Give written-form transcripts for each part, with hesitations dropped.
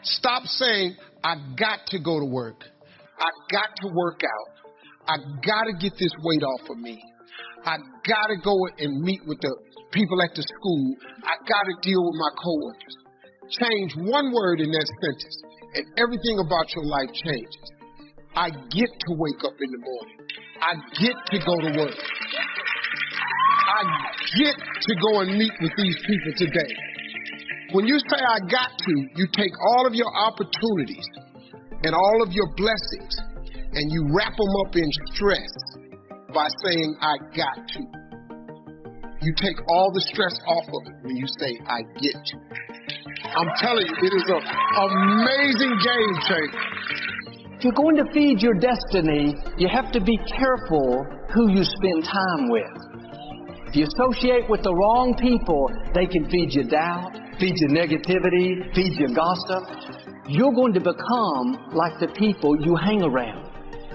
Stop saying, I got to go to work. I got to work out. I got to get this weight off of me. I got to go and meet with the people at the school. I got to deal with my coworkers. Change one word in that sentence, and everything about your life changes. I get to wake up in the morning. I get to go to work. I get to go and meet with these people today. When you say I got to, you take all of your opportunities and all of your blessings and you wrap them up in stress by saying I got to. You take all the stress off of it when you say I get to. I'm telling you, it is an amazing game changer. If you're going to feed your destiny, you have to be careful who you spend time with. If you associate with the wrong people, they can feed you doubt, feed you negativity, feed you gossip. You're going to become like the people you hang around.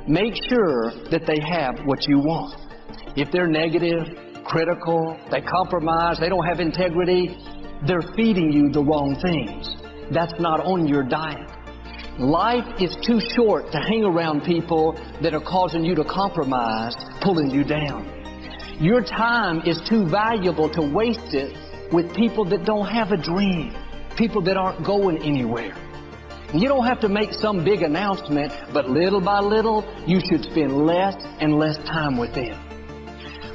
Make sure that they have what you want. If they're negative, critical, they compromise, they don't have integrity, they're feeding you the wrong things. That's not on your diet. Life is too short to hang around people that are causing you to compromise, pulling you down. Your time is too valuable to waste it with people that don't have a dream, people that aren't going anywhere. You don't have to make some big announcement, but little by little, you should spend less and less time with them.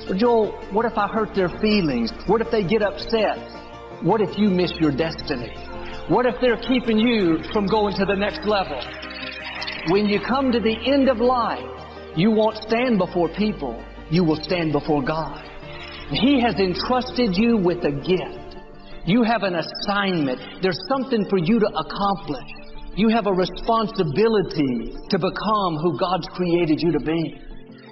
But Joel, what if I hurt their feelings? What if they get upset? What if you miss your destiny? What if they're keeping you from going to the next level? When you come to the end of life, you won't stand before people. You will stand before God. He has entrusted you with a gift. You have an assignment. There's something for you to accomplish. You have a responsibility to become who God's created you to be.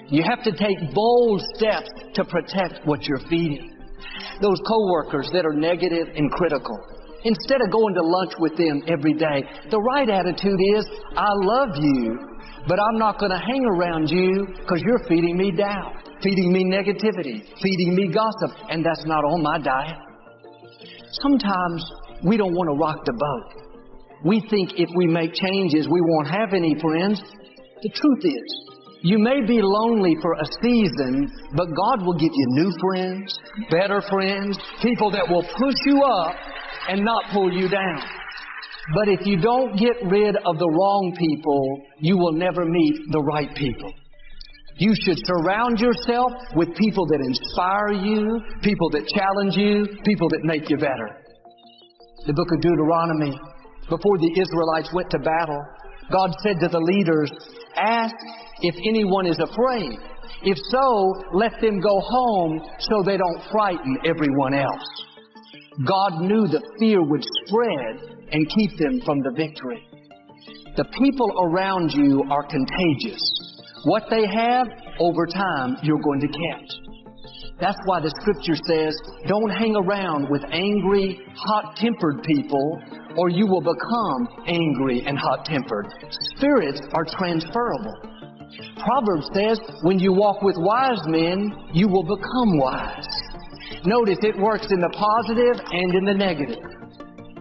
You have to take bold steps to protect what you're feeding. Those coworkers that are negative and critical, instead of going to lunch with them every day, the right attitude is, I love you, but I'm not going to hang around you because you're feeding me doubt, feeding me negativity, feeding me gossip, and that's not on my diet. Sometimes we don't want to rock the boat. We think if we make changes, we won't have any friends. The truth is, you may be lonely for a season, but God will give you new friends, better friends, people that will push you up and not pull you down. But if you don't get rid of the wrong people, you will never meet the right people. You should surround yourself with people that inspire you, people that challenge you, people that make you better. The book of Deuteronomy, before the Israelites went to battle, God said to the leaders, ask if anyone is afraid. If so, let them go home so they don't frighten everyone else. God knew that fear would spread and keep them from the victory. The people around you are contagious. What they have, over time, you're going to catch. That's why the scripture says, don't hang around with angry, hot-tempered people, or you will become angry and hot-tempered. Spirits are transferable. Proverbs says, when you walk with wise men, you will become wise. Notice it works in the positive and in the negative.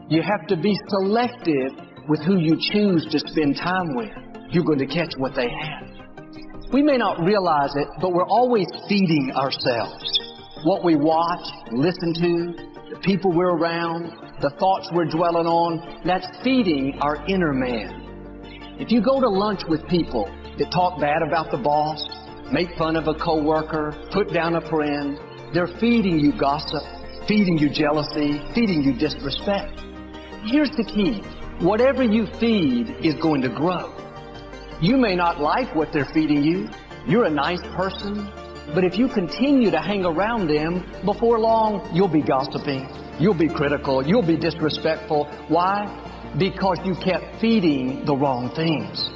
You have to be selective with who you choose to spend time with. You're going to catch what they have. We may not realize it, but we're always feeding ourselves. What we watch, listen to, the people we're around, the thoughts we're dwelling on, that's feeding our inner man. If you go to lunch with people that talk bad about the boss, make fun of a coworker, put down a friend, they're feeding you gossip, feeding you jealousy, feeding you disrespect. Here's the key. Whatever you feed is going to grow. You may not like what they're feeding you. You're a nice person. But if you continue to hang around them, before long, you'll be gossiping. You'll be critical. You'll be disrespectful. Why? Because you kept feeding the wrong things.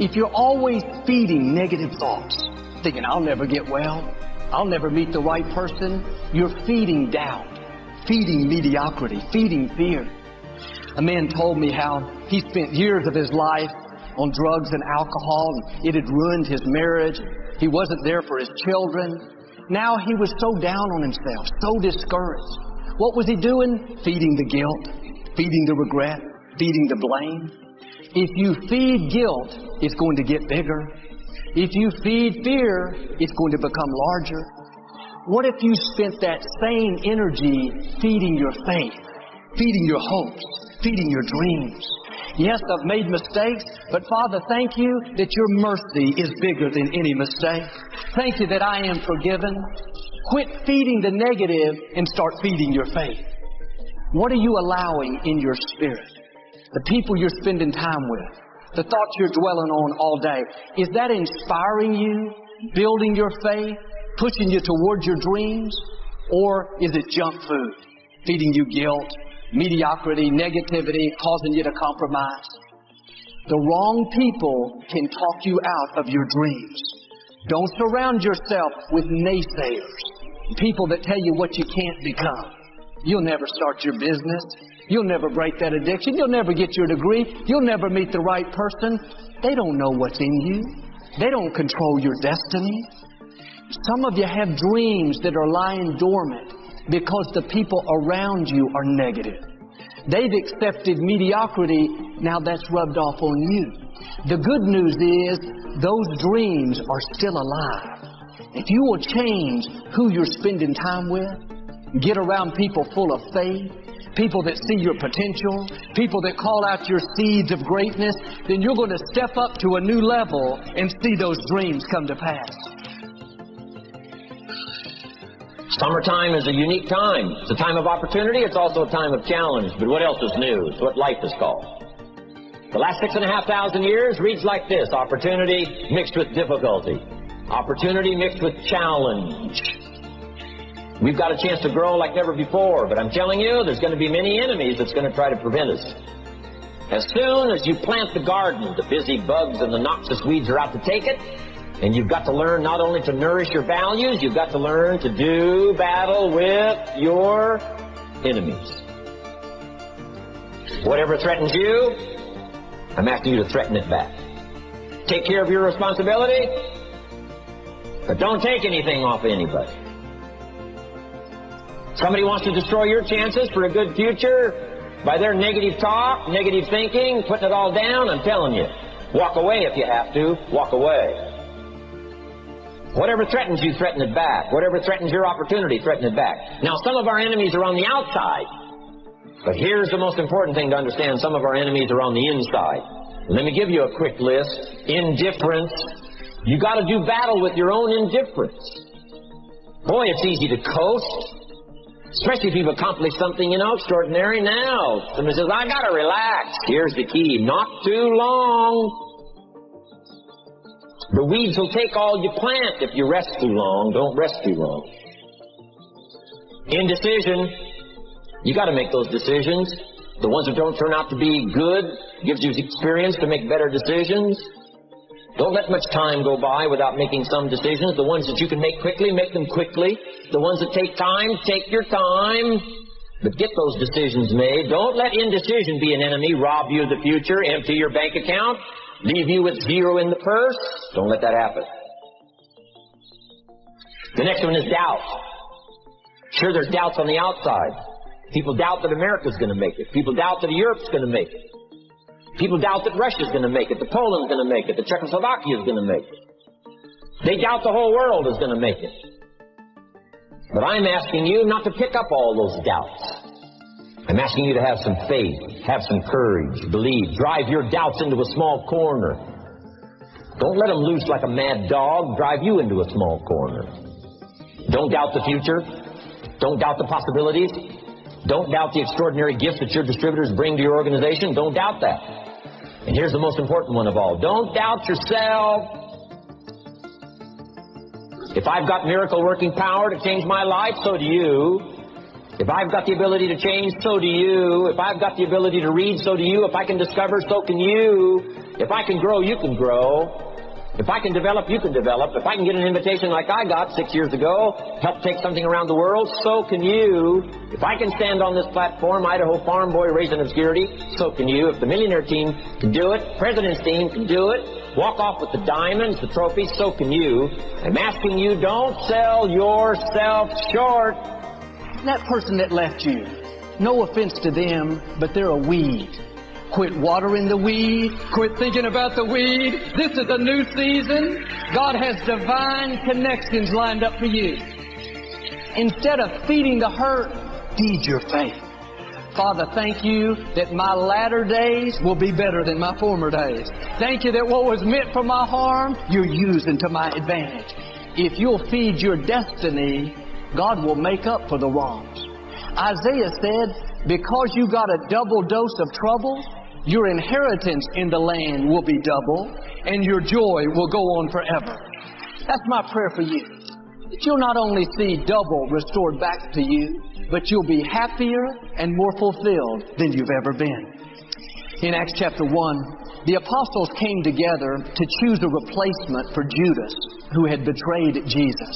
If you're always feeding negative thoughts, thinking, I'll never get well, I'll never meet the right person, you're feeding doubt, feeding mediocrity, feeding fear. A man told me how he spent years of his life on drugs and alcohol, and it had ruined his marriage. He wasn't there for his children. Now he was so down on himself, so discouraged. What was he doing? Feeding the guilt, feeding the regret, feeding the blame. If you feed guilt, it's going to get bigger. If you feed fear, it's going to become larger. What if you spent that same energy feeding your faith, feeding your hopes, feeding your dreams? Yes, I've made mistakes, but Father, thank you that your mercy is bigger than any mistake. Thank you that I am forgiven. Quit feeding the negative and start feeding your faith. What are you allowing in your spirit? The people you're spending time with, the thoughts you're dwelling on all day, is that inspiring you, building your faith, pushing you towards your dreams? Or is it junk food, feeding you guilt, mediocrity, negativity, causing you to compromise? The wrong people can talk you out of your dreams. Don't surround yourself with naysayers, people that tell you what you can't become. You'll never start your business. You'll never break that addiction. You'll never get your degree. You'll never meet the right person. They don't know what's in you. They don't control your destiny. Some of you have dreams that are lying dormant because the people around you are negative. They've accepted mediocrity. Now that's rubbed off on you. The good news is those dreams are still alive. If you will change who you're spending time with, get around people full of faith, people that see your potential, people that call out your seeds of greatness, then you're going to step up to a new level and see those dreams come to pass. Summertime is a unique time. It's a time of opportunity. It's also a time of challenge. But what else is new? It's what life is called. The last 6,500 years reads like this: opportunity mixed with difficulty. Opportunity mixed with challenge. We've got a chance to grow like never before, but I'm telling you, there's going to be many enemies that's going to try to prevent us. As soon as you plant the garden, the busy bugs and the noxious weeds are out to take it, and you've got to learn not only to nourish your values, you've got to learn to do battle with your enemies. Whatever threatens you, I'm asking you to threaten it back. Take care of your responsibility, but don't take anything off of anybody. Somebody wants to destroy your chances for a good future by their negative talk, negative thinking, putting it all down. I'm telling you, walk away if you have to. Walk away. Whatever threatens you, threaten it back. Whatever threatens your opportunity, threaten it back. Now, some of our enemies are on the outside. But here's the most important thing to understand. Some of our enemies are on the inside. Let me give you a quick list. Indifference. You got to do battle with your own indifference. Boy, it's easy to coast. Especially if you've accomplished something, extraordinary. Now, somebody says, I got to relax. Here's the key. Not too long. The weeds will take all you plant if you rest too long. Don't rest too long. Indecision. You got to make those decisions. The ones that don't turn out to be good gives you experience to make better decisions. Don't let much time go by without making some decisions. The ones that you can make quickly, make them quickly. The ones that take time, take your time. But get those decisions made. Don't let indecision be an enemy, rob you of the future, empty your bank account, leave you with zero in the purse. Don't let that happen. The next one is doubt. Sure, there's doubts on the outside. People doubt that America's going to make it. People doubt that Europe's going to make it. People doubt that Russia's going to make it, that Poland's going to make it, that Czechoslovakia's going to make it. They doubt the whole world is going to make it. But I'm asking you not to pick up all those doubts. I'm asking you to have some faith, have some courage, believe, drive your doubts into a small corner. Don't let them loose like a mad dog, drive you into a small corner. Don't doubt the future. Don't doubt the possibilities. Don't doubt the extraordinary gifts that your distributors bring to your organization. Don't doubt that. And here's the most important one of all. Don't doubt yourself. If I've got miracle working power to change my life, so do you. If I've got the ability to change, so do you. If I've got the ability to read, so do you. If I can discover, so can you. If I can grow, you can grow. If I can develop, you can develop. If I can get an invitation like I got 6 years ago, help take something around the world, so can you. If I can stand on this platform, Idaho farm boy raised in obscurity, so can you. If the millionaire team can do it, president's team can do it, walk off with the diamonds, the trophies, so can you. I'm asking you, don't sell yourself short. That person that left you, no offense to them, but they're a weed. Quit watering the weed. Quit thinking about the weed. This is a new season. God has divine connections lined up for you. Instead of feeding the hurt, feed your faith. Father, thank you that my latter days will be better than my former days. Thank you that what was meant for my harm, you're using to my advantage. If you'll feed your destiny, God will make up for the wrongs. Isaiah said, because you got a double dose of trouble, your inheritance in the land will be double, and your joy will go on forever. That's my prayer for you. That you'll not only see double restored back to you, but you'll be happier and more fulfilled than you've ever been. In Acts chapter 1, the apostles came together to choose a replacement for Judas, who had betrayed Jesus.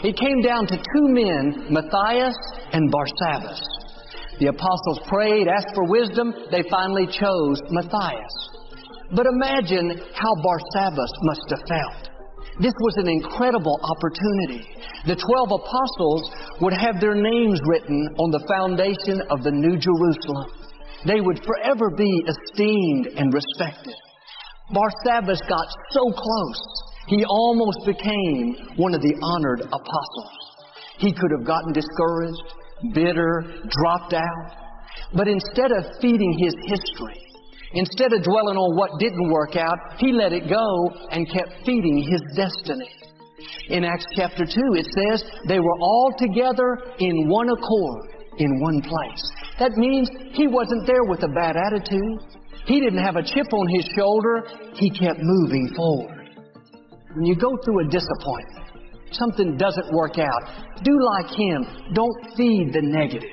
It came down to two men, Matthias and Barsabbas. The apostles prayed, asked for wisdom. They finally chose Matthias. But imagine how Barsabbas must have felt. This was an incredible opportunity. The 12 apostles would have their names written on the foundation of the New Jerusalem. They would forever be esteemed and respected. Barsabbas got so close, he almost became one of the honored apostles. He could have gotten discouraged, bitter, dropped out. But instead of feeding his history, instead of dwelling on what didn't work out, he let it go and kept feeding his destiny. In Acts chapter 2, it says, they were all together in one accord, in one place. That means he wasn't there with a bad attitude. He didn't have a chip on his shoulder. He kept moving forward. When you go through a disappointment, something doesn't work out, do like him. Don't feed the negative.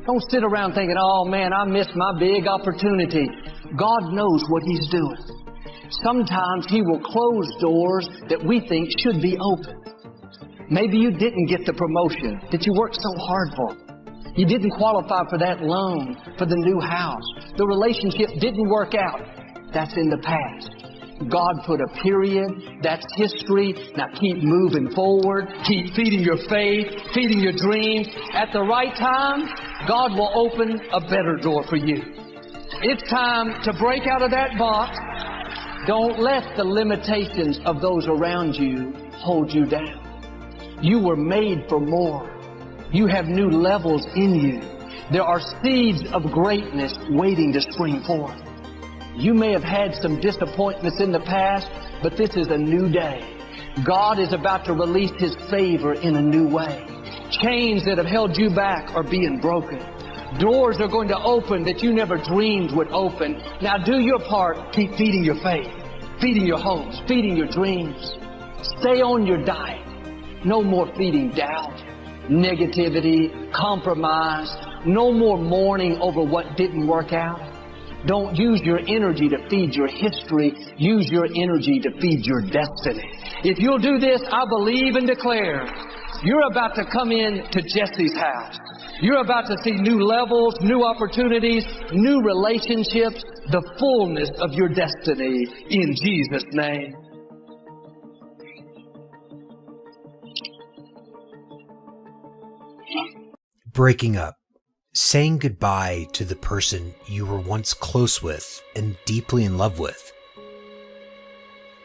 Don't sit around thinking, oh man, I missed my big opportunity. God knows what He's doing. Sometimes He will close doors that we think should be open. Maybe you didn't get the promotion that you worked so hard for. You didn't qualify for that loan, for the new house. The relationship didn't work out. That's in the past. God put a period. That's history. Now keep moving forward. Keep feeding your faith, feeding your dreams. At the right time, God will open a better door for you. It's time to break out of that box. Don't let the limitations of those around you hold you down. You were made for more. You have new levels in you. There are seeds of greatness waiting to spring forth. You may have had some disappointments in the past, but this is a new day. God is about to release His favor in a new way. Chains that have held you back are being broken. Doors are going to open that you never dreamed would open. Now do your part. Keep feeding your faith, feeding your hopes, feeding your dreams. Stay on your diet. No more feeding doubt, negativity, compromise. No more mourning over what didn't work out. Don't use your energy to feed your history. Use your energy to feed your destiny. If you'll do this, I believe and declare, you're about to come in to Jesse's house. You're about to see new levels, new opportunities, new relationships, the fullness of your destiny in Jesus' name. Breaking up. Saying goodbye to the person you were once close with and deeply in love with.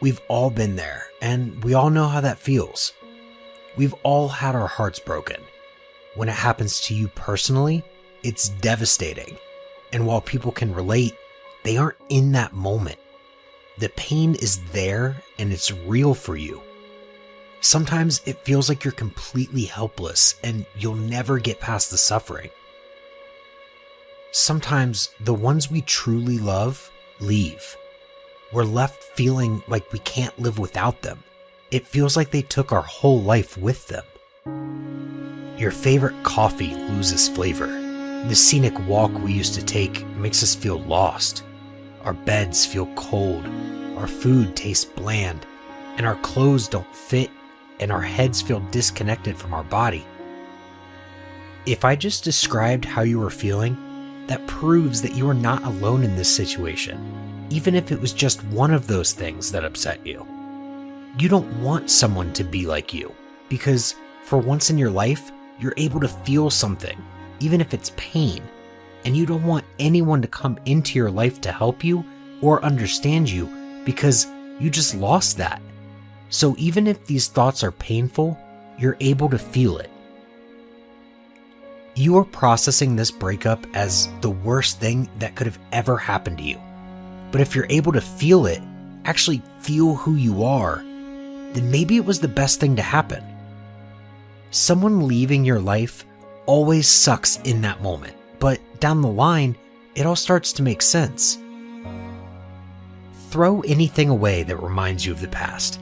We've all been there, and we all know how that feels. We've all had our hearts broken. When it happens to you personally, it's devastating. And while people can relate, they aren't in that moment. The pain is there, and it's real for you. Sometimes it feels like you're completely helpless, and you'll never get past the suffering. Sometimes the ones we truly love leave. We're left feeling like we can't live without them. It feels like they took our whole life with them. Your favorite coffee loses flavor. The scenic walk we used to take makes us feel lost. Our beds feel cold. Our food tastes bland. And our clothes don't fit. And our heads feel disconnected from our body. If I just described how you were feeling, that proves that you are not alone in this situation, even if it was just one of those things that upset you. You don't want someone to be like you, because for once in your life, you're able to feel something, even if it's pain, and you don't want anyone to come into your life to help you or understand you because you just lost that. So even if these thoughts are painful, you're able to feel it. You are processing this breakup as the worst thing that could have ever happened to you. But if you're able to feel it, actually feel who you are, then maybe it was the best thing to happen. Someone leaving your life always sucks in that moment, but down the line, it all starts to make sense. Throw anything away that reminds you of the past.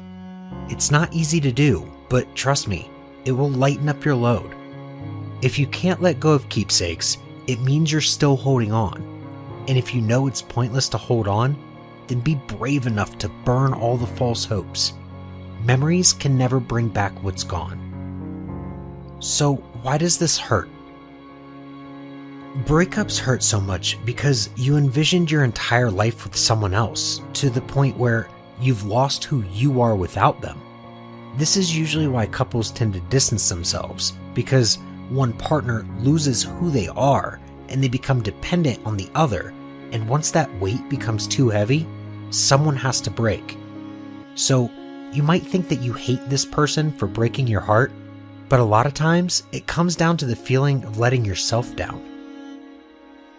It's not easy to do, but trust me, it will lighten up your load. If you can't let go of keepsakes, it means you're still holding on. And if you know it's pointless to hold on, then be brave enough to burn all the false hopes. Memories can never bring back what's gone. So why does this hurt? Breakups hurt so much because you envisioned your entire life with someone else to the point where you've lost who you are without them. This is usually why couples tend to distance themselves, because one partner loses who they are and they become dependent on the other, and once that weight becomes too heavy, someone has to break. So you might think that you hate this person for breaking your heart, but a lot of times it comes down to the feeling of letting yourself down.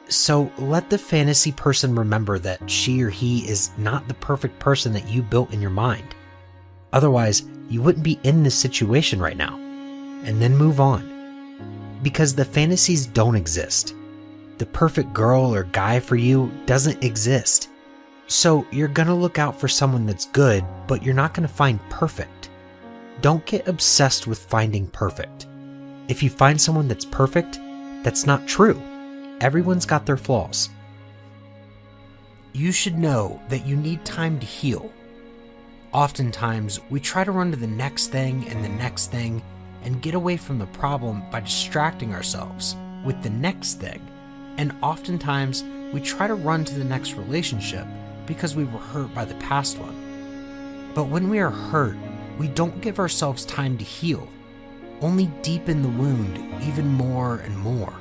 So let the fantasy person remember that she or he is not the perfect person that you built in your mind. Otherwise, you wouldn't be in this situation right now. And then move on. Because the fantasies don't exist. The perfect girl or guy for you doesn't exist. So you're gonna look out for someone that's good, but you're not gonna find perfect. Don't get obsessed with finding perfect. If you find someone that's perfect, that's not true. Everyone's got their flaws. You should know that you need time to heal. Oftentimes, we try to run to the next thing and the next thing and get away from the problem by distracting ourselves with the next thing. And oftentimes, we try to run to the next relationship because we were hurt by the past one. But when we are hurt, we don't give ourselves time to heal, only deepen the wound even more and more.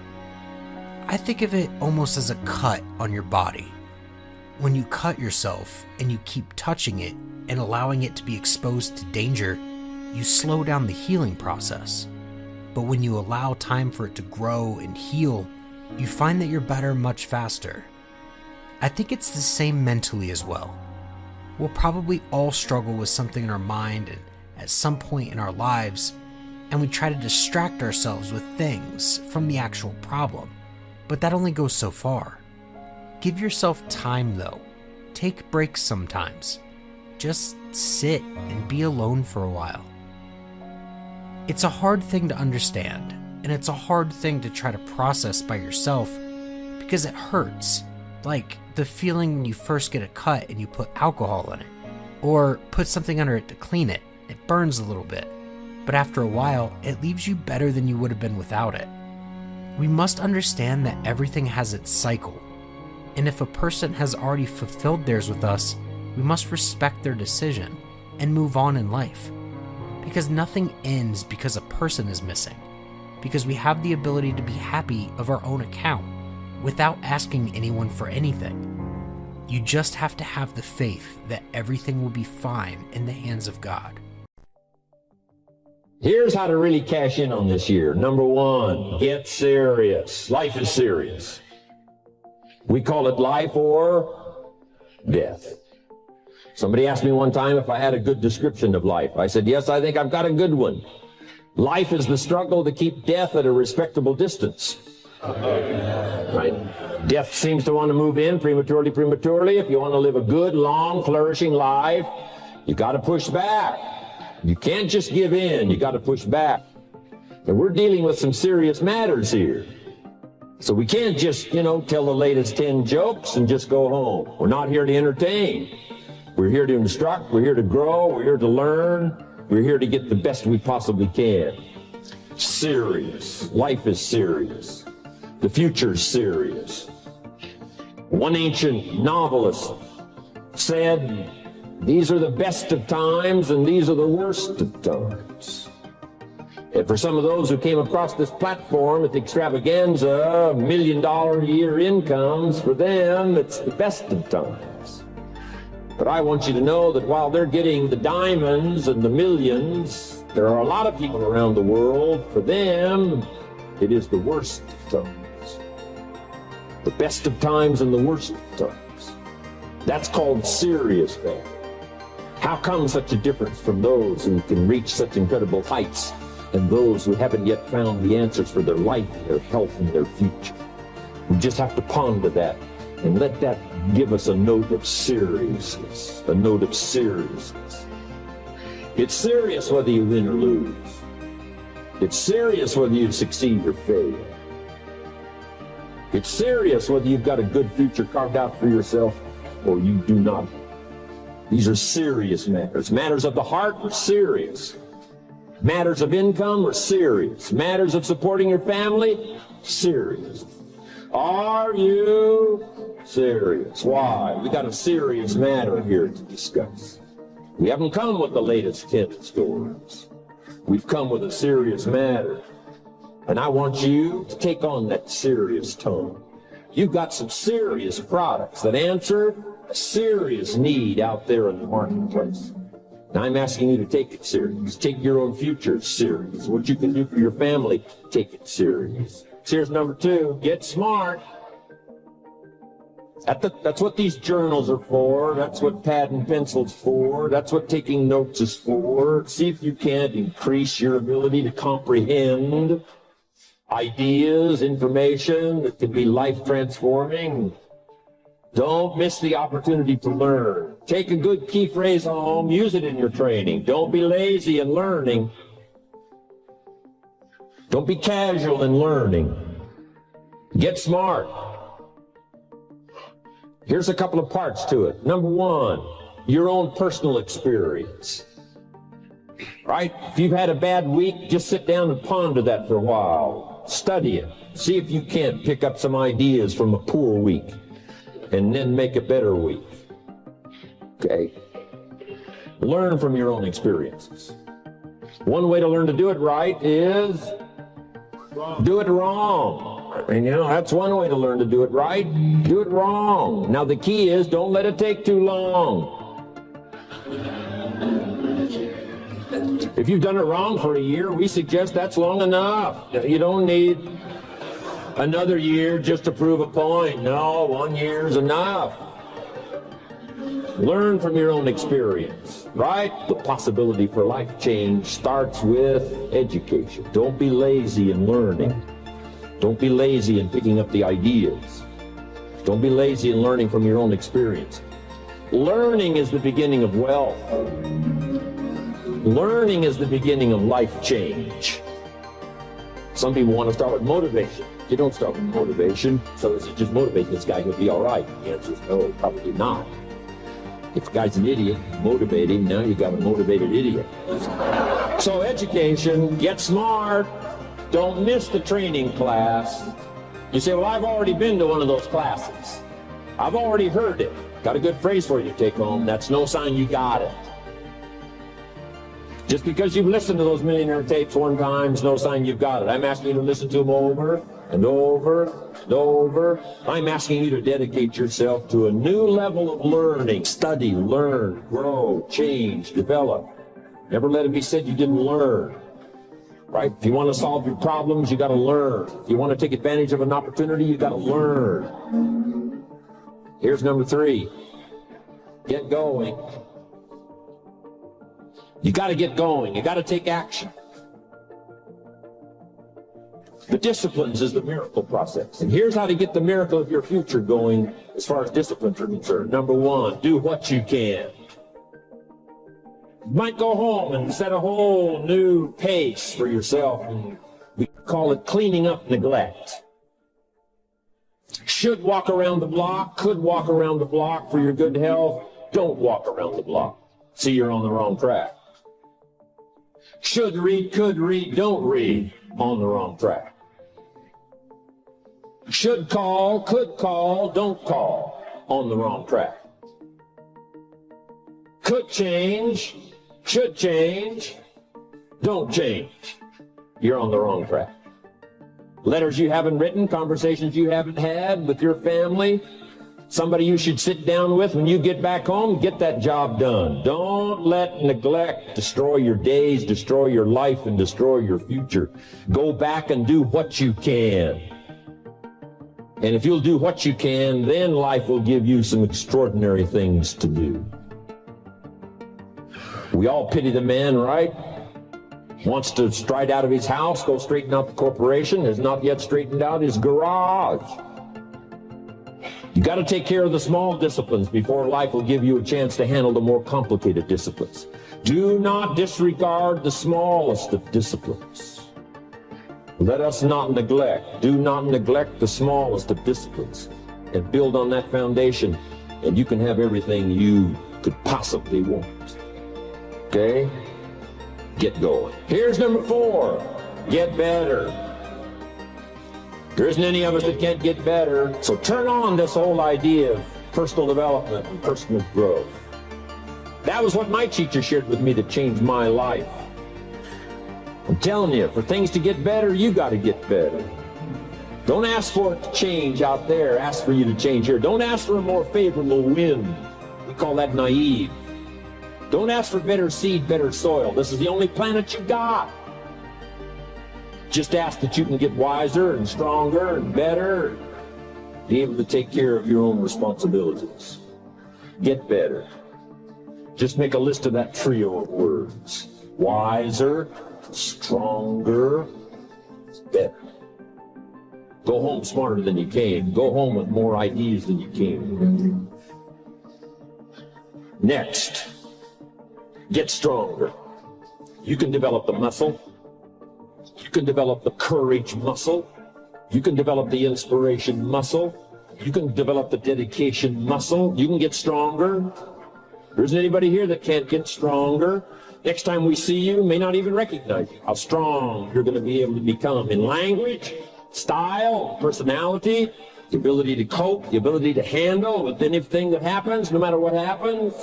I think of it almost as a cut on your body. When you cut yourself and you keep touching it and allowing it to be exposed to danger, you slow down the healing process. But when you allow time for it to grow and heal, you find that you're better much faster. I think it's the same mentally as well. We'll probably all struggle with something in our mind and at some point in our lives, and we try to distract ourselves with things from the actual problem. But that only goes so far. Give yourself time though. Take breaks sometimes. Just sit and be alone for a while. It's a hard thing to understand, and it's a hard thing to try to process by yourself because it hurts. Like the feeling when you first get a cut and you put alcohol in it, or put something under it to clean it. It burns a little bit, but after a while, it leaves you better than you would have been without it. We must understand that everything has its cycle, and if a person has already fulfilled theirs with us, we must respect their decision and move on in life. Because nothing ends because a person is missing, because we have the ability to be happy of our own account without asking anyone for anything. You just have to have the faith that everything will be fine in the hands of God. Here's how to really cash in on this year. Number one, get serious. Life is serious. We call it life or death. Somebody asked me one time if I had a good description of life. I said, yes, I think I've got a good one. Life is the struggle to keep death at a respectable distance. Right? Death seems to want to move in prematurely. If you want to live a good, long, flourishing life, you got to push back. You can't just give in. You got to push back. And we're dealing with some serious matters here. So we can't just, tell the latest 10 jokes and just go home. We're not here to entertain. We're here to instruct. We're here to grow. We're here to learn. We're here to get the best we possibly can. Serious. Life is serious. The future's serious. One ancient novelist said, these are the best of times and these are the worst of times. And for some of those who came across this platform at the extravaganza, $1 million a year incomes, for them, it's the best of times. But I want you to know that while they're getting the diamonds and the millions, there are a lot of people around the world, for them, it is the worst of times. The best of times and the worst of times. That's called serious value. How come such a difference from those who can reach such incredible heights and those who haven't yet found the answers for their life, their health, and their future? We just have to ponder that and let that give us a note of seriousness, a note of seriousness. It's serious whether you win or lose. It's serious whether you succeed or fail. It's serious whether you've got a good future carved out for yourself or you do not. These are serious matters. Matters of the heart are serious. Matters of income are serious. Matters of supporting your family, serious. Are you serious? Why? We got a serious matter here to discuss. We haven't come with the latest 10 stories. We've come with a serious matter. And I want you to take on that serious tone. You've got some serious products that answer a serious need out there in the marketplace. And I'm asking you to take it serious. Take your own future serious. What you can do for your family, take it serious. Here's number 2, get smart. That's what these journals are for. That's what pad and pencil's for. That's what taking notes is for. See if you can't increase your ability to comprehend ideas, information that can be life-transforming. Don't miss the opportunity to learn. Take a good key phrase home, use it in your training. Don't be lazy in learning. Don't be casual in learning. Get smart. Here's a couple of parts to it. Number 1, your own personal experience. Right? If you've had a bad week, just sit down and ponder that for a while. Study it. See if you can't pick up some ideas from a poor week and then make a better week. Okay? Learn from your own experiences. One way to learn to do it right is do it wrong. I mean, that's one way to learn to do it right. Do it wrong. Now, the key is don't let it take too long. If you've done it wrong for a year, we suggest that's long enough. You don't need another year just to prove a point. No, 1 year is enough. Learn from your own experience, right? The possibility for life change starts with education. Don't be lazy in learning. Don't be lazy in picking up the ideas. Don't be lazy in learning from your own experience. Learning is the beginning of wealth. Learning is the beginning of life change. Some people want to start with motivation. You don't start with motivation. So is it just motivate this guy, he'll be all right? The answer is no, probably not. If the guy's an idiot, motivate him. Now you got a motivated idiot. So education, get smart. Don't miss the training class. You say, well, I've already been to one of those classes. I've already heard it. Got a good phrase for you to take home. That's no sign you got it. Just because you've listened to those millionaire tapes one time is no sign you've got it. I'm asking you to listen to them over and over and over. I'm asking you to dedicate yourself to a new level of learning. Study, learn, grow, change, develop. Never let it be said you didn't learn. Right? If you want to solve your problems, you got to learn. If you want to take advantage of an opportunity, you got to learn. Here's number 3. Get going. You got to get going. You got to take action. The disciplines is the miracle process. And here's how to get the miracle of your future going as far as disciplines are concerned. Number 1, do what you can. You might go home and set a whole new pace for yourself. And we call it cleaning up neglect. Should walk around the block, could walk around the block for your good health. Don't walk around the block. See, you're on the wrong track. Should read, could read, don't read. On the wrong track. Should call, could call, don't call. On the wrong track. Could change, should change, don't change. you're on the wrong track. Letters you haven't written, conversations you haven't had with your family, somebody you should sit down with when you get back home, get that job done. Don't let neglect destroy your days, destroy your life, and destroy your future. Go back and do what you can. And if you'll do what you can, then life will give you some extraordinary things to do. We all pity the man, right? Wants to stride out of his house, go straighten out the corporation, has not yet straightened out his garage. You got to take care of the small disciplines before life will give you a chance to handle the more complicated disciplines. Do not disregard the smallest of disciplines. Let us not neglect. Do not neglect the smallest of disciplines. And build on that foundation, and you can have everything you could possibly want. Okay? Get going. Here's number 4. Get better. There isn't any of us that can't get better. So turn on this whole idea of personal development and personal growth. That was what my teacher shared with me that changed my life. I'm telling you, for things to get better, you got to get better. Don't ask for it to change out there. Ask for you to change here. Don't ask for a more favorable wind. We call that naive. Don't ask for better seed, better soil. This is the only planet you got. Just ask that you can get wiser and stronger and better, and be able to take care of your own responsibilities. Get better. Just make a list of that trio of words. Wiser, stronger, better. Go home smarter than you came. Go home with more ideas than you came. Next, get stronger. You can develop the muscle. You can develop the courage muscle. You can develop the inspiration muscle. You can develop the dedication muscle. You can get stronger. There isn't anybody here that can't get stronger. Next time we see you, may not even recognize you. How strong you're going to be able to become in language, style, personality, the ability to cope, the ability to handle with anything that happens, no matter what happens.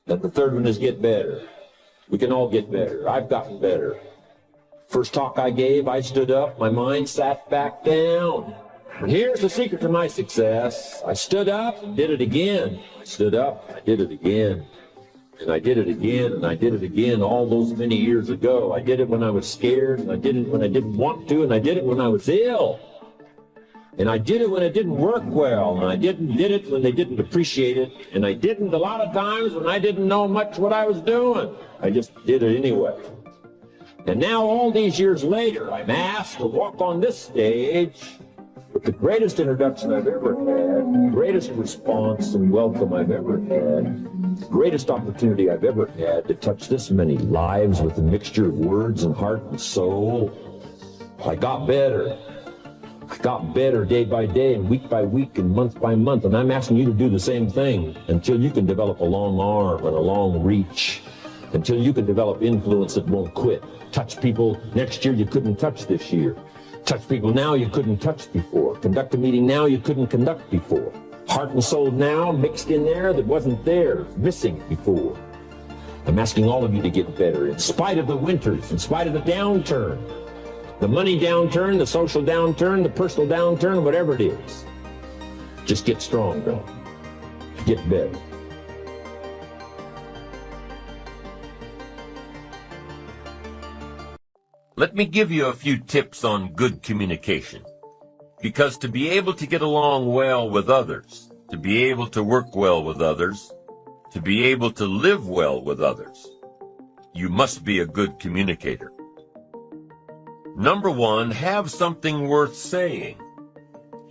And the third one is get better. We can all get better. I've gotten better. First talk I gave, I stood up, my mind sat back down. And here's the secret to my success. I stood up and did it again. I stood up, I did it again. And I did it again, and I did it again all those many years ago. I did it when I was scared, and I did it when I didn't want to, and I did it when I was ill. And I did it when it didn't work well, and I did it when they didn't appreciate it, and I didn't a lot of times when I didn't know much what I was doing. I just did it anyway. And now, all these years later, I'm asked to walk on this stage with the greatest introduction I've ever had, the greatest response and welcome I've ever had, the greatest opportunity I've ever had to touch this many lives with a mixture of words and heart and soul. I got better. I got better day by day and week by week and month by month, and I'm asking you to do the same thing until you can develop a long arm and a long reach, until you can develop influence that won't quit. Touch people next year you couldn't touch this year. Touch people now you couldn't touch before. Conduct a meeting now you couldn't conduct before. Heart and soul now mixed in there that wasn't there, missing before. I'm asking all of you to get better in spite of the winters, in spite of the downturn. The money downturn, the social downturn, the personal downturn, whatever it is. Just get stronger. Get better. Let me give you a few tips on good communication. Because to be able to get along well with others, to be able to work well with others, to be able to live well with others, you must be a good communicator. Number 1, have something worth saying.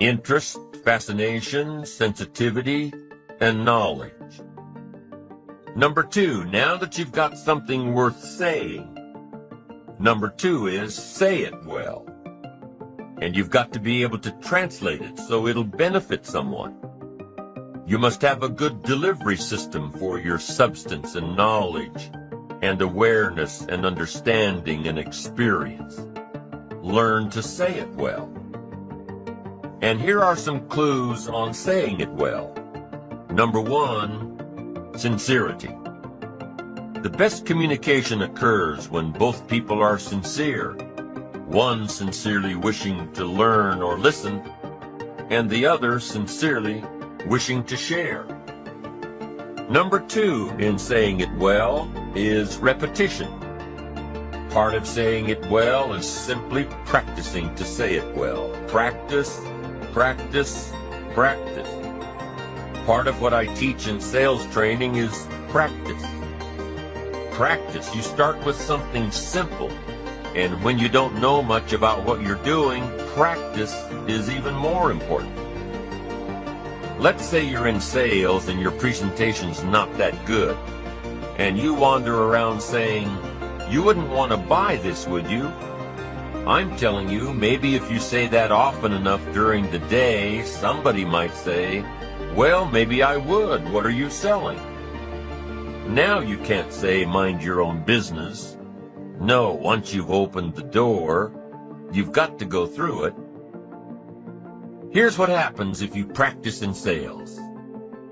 Interest, fascination, sensitivity, and knowledge. Number 2, now that you've got something worth saying, number 2 is say it well. And you've got to be able to translate it so it'll benefit someone. You must have a good delivery system for your substance and knowledge and awareness and understanding and experience. Learn to say it well. And here are some clues on saying it well. Number 1, sincerity. The best communication occurs when both people are sincere, one sincerely wishing to learn or listen, and the other sincerely wishing to share. Number 2 in saying it well is repetition. Part of saying it well is simply practicing to say it well. Practice, practice, practice. Part of what I teach in sales training is practice. Practice. You start with something simple, and when you don't know much about what you're doing, practice is even more important. Let's say you're in sales and your presentation's not that good, and you wander around saying, "You wouldn't want to buy this, would you?" I'm telling you, maybe if you say that often enough during the day, somebody might say, "Well, maybe I would. What are you selling?" Now you can't say, "Mind your own business." No, once you've opened the door, you've got to go through it. Here's what happens if you practice in sales.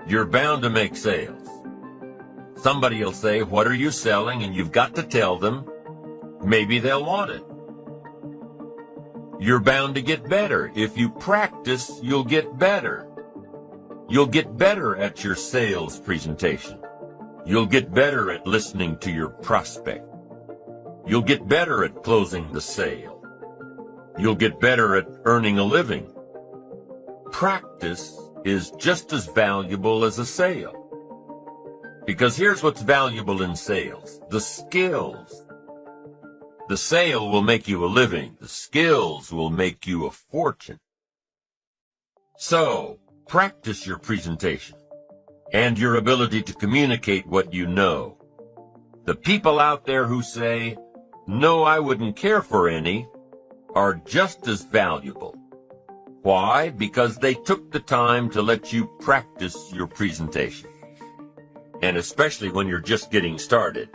You're bound to make sales. Somebody will say, "What are you selling?" and you've got to tell them. Maybe they'll want it. You're bound to get better. If you practice, you'll get better. You'll get better at your sales presentation. You'll get better at listening to your prospect. You'll get better at closing the sale. You'll get better at earning a living. Practice is just as valuable as a sale. Because here's what's valuable in sales: the skills. The sale will make you a living. The skills will make you a fortune. So, practice your presentation and your ability to communicate what you know. The people out there who say, "No, I wouldn't care for any," are just as valuable. Why? Because they took the time to let you practice your presentation. And especially when you're just getting started,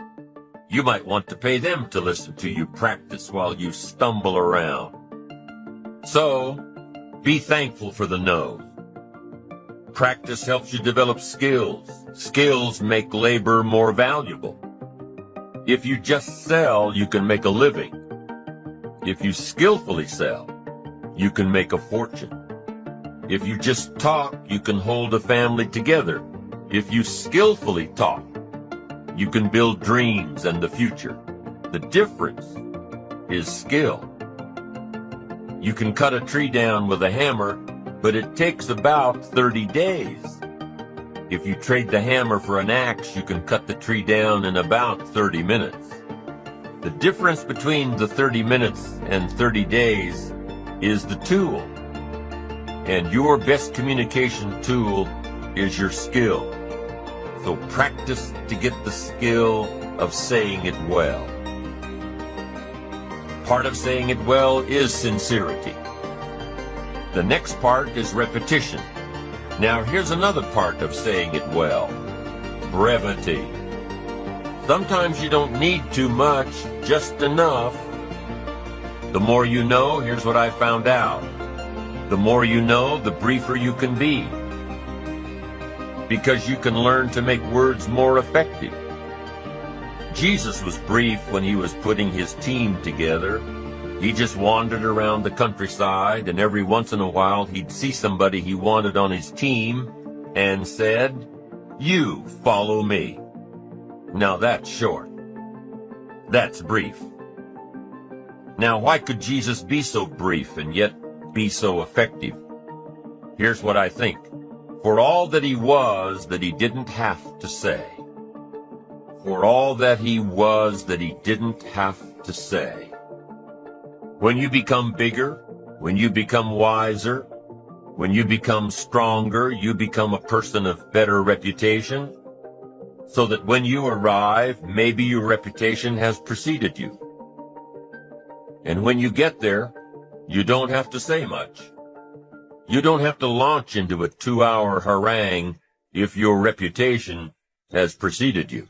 you might want to pay them to listen to you practice while you stumble around. So, be thankful for the no. Practice helps you develop skills. Skills make labor more valuable. If you just sell, you can make a living. If you skillfully sell, you can make a fortune. If you just talk, you can hold a family together. If you skillfully talk, you can build dreams and the future. The difference is skill. You can cut a tree down with a hammer, but it takes about 30 days. If you trade the hammer for an axe, you can cut the tree down in about 30 minutes. The difference between the 30 minutes and 30 days is the tool. And your best communication tool is your skill. So practice to get the skill of saying it well. Part of saying it well is sincerity. The next part is repetition. Now here's another part of saying it well: brevity. Sometimes you don't need too much, just enough. The more you know, here's what I found out: the more you know, the briefer you can be. Because you can learn to make words more effective. Jesus was brief when he was putting his team together. He just wandered around the countryside, and every once in a while he'd see somebody he wanted on his team and said, "You follow me." Now that's short. That's brief. Now why could Jesus be so brief and yet be so effective? Here's what I think. For all that he was that he didn't have to say. For all that he was that he didn't have to say. When you become bigger, when you become wiser, when you become stronger, you become a person of better reputation, so that when you arrive, maybe your reputation has preceded you. And when you get there, you don't have to say much. You don't have to launch into a 2-hour harangue if your reputation has preceded you.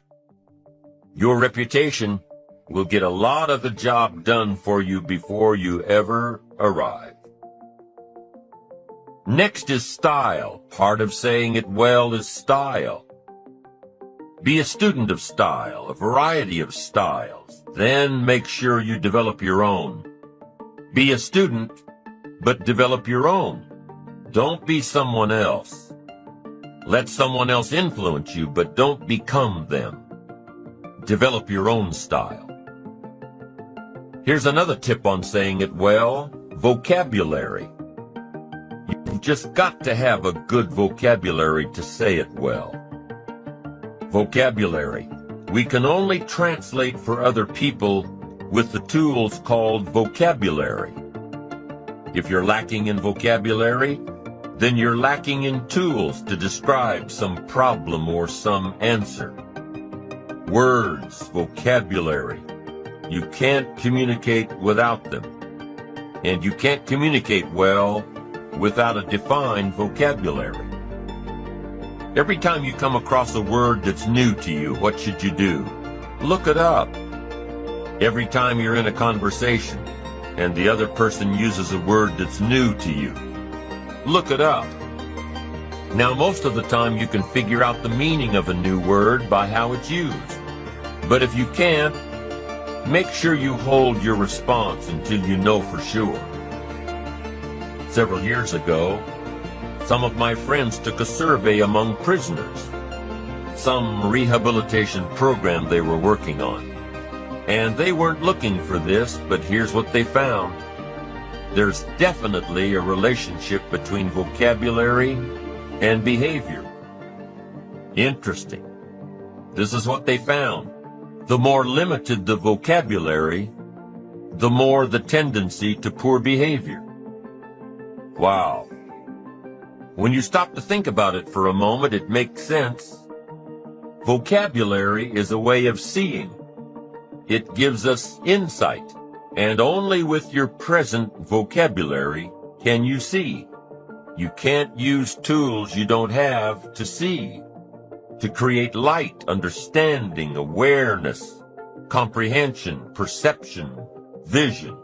Your reputation will get a lot of the job done for you before you ever arrive. Next is style. Part of saying it well is style. Be a student of style, a variety of styles. Then make sure you develop your own. Be a student, but develop your own. Don't be someone else. Let someone else influence you, but don't become them. Develop your own style. Here's another tip on saying it well: vocabulary. You've just got to have a good vocabulary to say it well. Vocabulary. We can only translate for other people with the tools called vocabulary. If you're lacking in vocabulary, then you're lacking in tools to describe some problem or some answer. Words, vocabulary. You can't communicate without them. And you can't communicate well without a defined vocabulary. Every time you come across a word that's new to you, what should you do? Look it up. Every time you're in a conversation and the other person uses a word that's new to you, look it up. Now, most of the time you can figure out the meaning of a new word by how it's used. But if you can't, make sure you hold your response until you know for sure. Several years ago, some of my friends took a survey among prisoners, some rehabilitation program they were working on. And they weren't looking for this, but here's what they found. There's definitely a relationship between vocabulary and behavior. Interesting. This is what they found. The more limited the vocabulary, the more the tendency to poor behavior. Wow. When you stop to think about it for a moment, it makes sense. Vocabulary is a way of seeing. It gives us insight, and only with your present vocabulary can you see. You can't use tools you don't have to see, to create light, understanding, awareness, comprehension, perception, vision.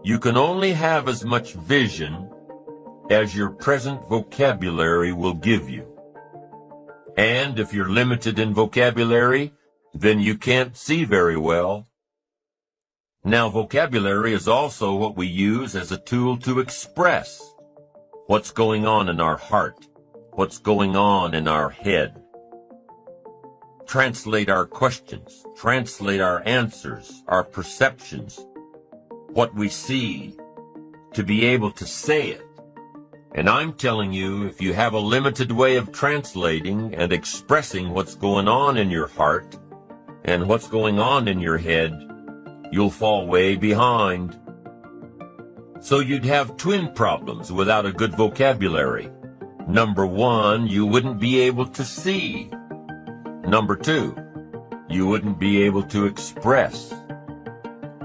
You can only have as much vision as your present vocabulary will give you. And if you're limited in vocabulary, then you can't see very well. Now, vocabulary is also what we use as a tool to express what's going on in our heart, what's going on in our head. Translate our questions, translate our answers, our perceptions, what we see, to be able to say it. And I'm telling you, if you have a limited way of translating and expressing what's going on in your heart and what's going on in your head, you'll fall way behind. So you'd have twin problems without a good vocabulary. Number one, you wouldn't be able to see. Number two, you wouldn't be able to express.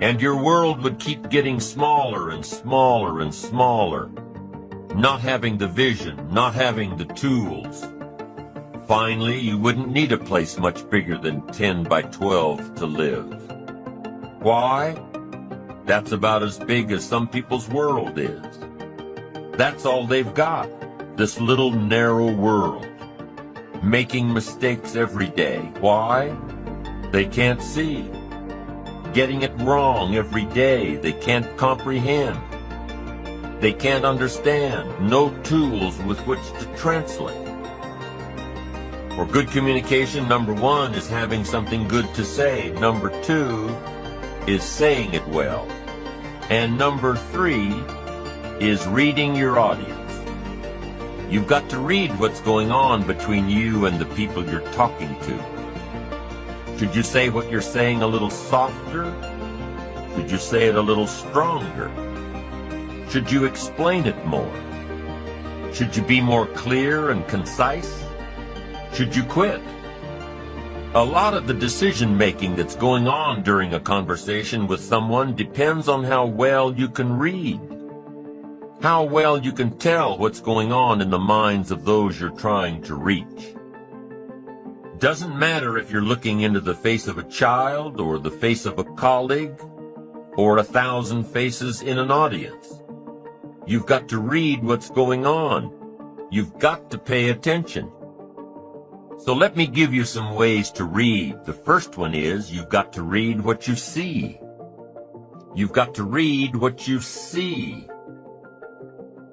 And your world would keep getting smaller and smaller and smaller. Not having the vision, not having the tools. Finally, you wouldn't need a place much bigger than 10 by 12 to live. Why? That's about as big as some people's world is. That's all they've got, this little narrow world. Making mistakes every day. Why? They can't see. Getting it wrong every day. They can't comprehend. They can't understand. No tools with which to translate. For good communication, number one is having something good to say. Number two is saying it well. And number three is reading your audience. You've got to read what's going on between you and the people you're talking to. Should you say what you're saying a little softer? Should you say it a little stronger? Should you explain it more? Should you be more clear and concise? Should you quit? A lot of the decision-making that's going on during a conversation with someone depends on how well you can read, how well you can tell what's going on in the minds of those you're trying to reach. Doesn't matter if you're looking into the face of a child or the face of a colleague or 1,000 faces in an audience. You've got to read what's going on. You've got to pay attention. So let me give you some ways to read. The first one is you've got to read what you see. You've got to read what you see.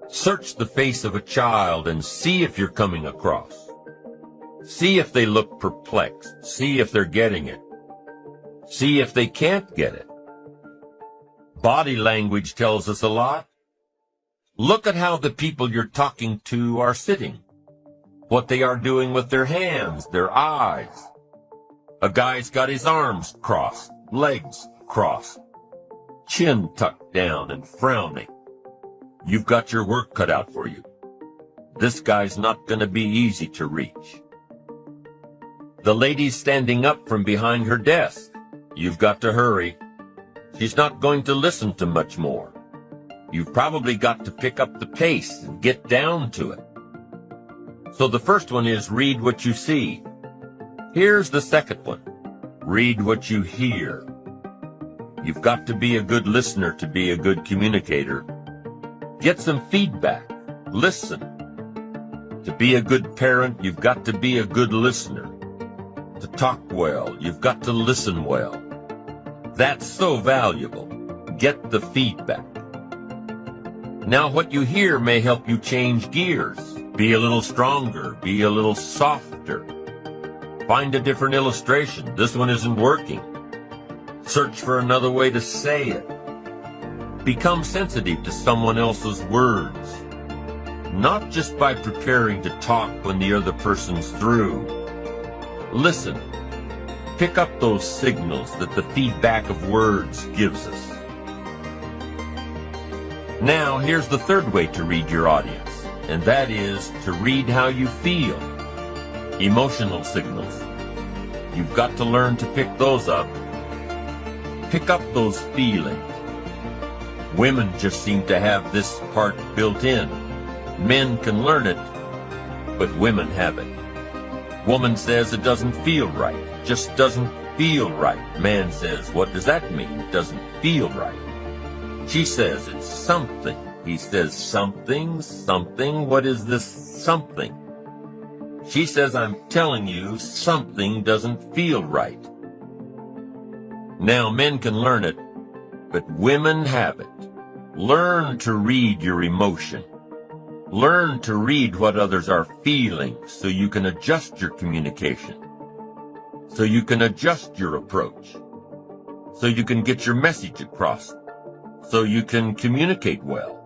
Search the face of a child and see if you're coming across. See if they look perplexed. See if they're getting it. See if they can't get it. Body language tells us a lot. Look at how the people you're talking to are sitting. What they are doing with their hands, their eyes. A guy's got his arms crossed, legs crossed, chin tucked down and frowning. You've got your work cut out for you. This guy's not going to be easy to reach. The lady's standing up from behind her desk. You've got to hurry. She's not going to listen to much more. You've probably got to pick up the pace and get down to it. So the first one is read what you see. Here's the second one. Read what you hear. You've got to be a good listener to be a good communicator. Get some feedback. Listen. To be a good parent, you've got to be a good listener. To talk well, you've got to listen well. That's so valuable. Get the feedback. Now what you hear may help you change gears. Be a little stronger. Be a little softer. Find a different illustration. This one isn't working. Search for another way to say it. Become sensitive to someone else's words. Not just by preparing to talk when the other person's through. Listen. Pick up those signals that the feedback of words gives us. Now, here's the third way to read your audience, and that is to read how you feel. Emotional signals. You've got to learn to pick those up. Pick up those feelings. Women just seem to have this part built in. Men can learn it, but women have it. Woman says it doesn't feel right. Just doesn't feel right. Man says, what does that mean? It doesn't feel right. She says it's something. He says something, something. What is this something? She says, I'm telling you, something doesn't feel right. Now, men can learn it, but women have it. Learn to read your emotion. Learn to read what others are feeling so you can adjust your communication. So you can adjust your approach. So you can get your message across. So you can communicate well.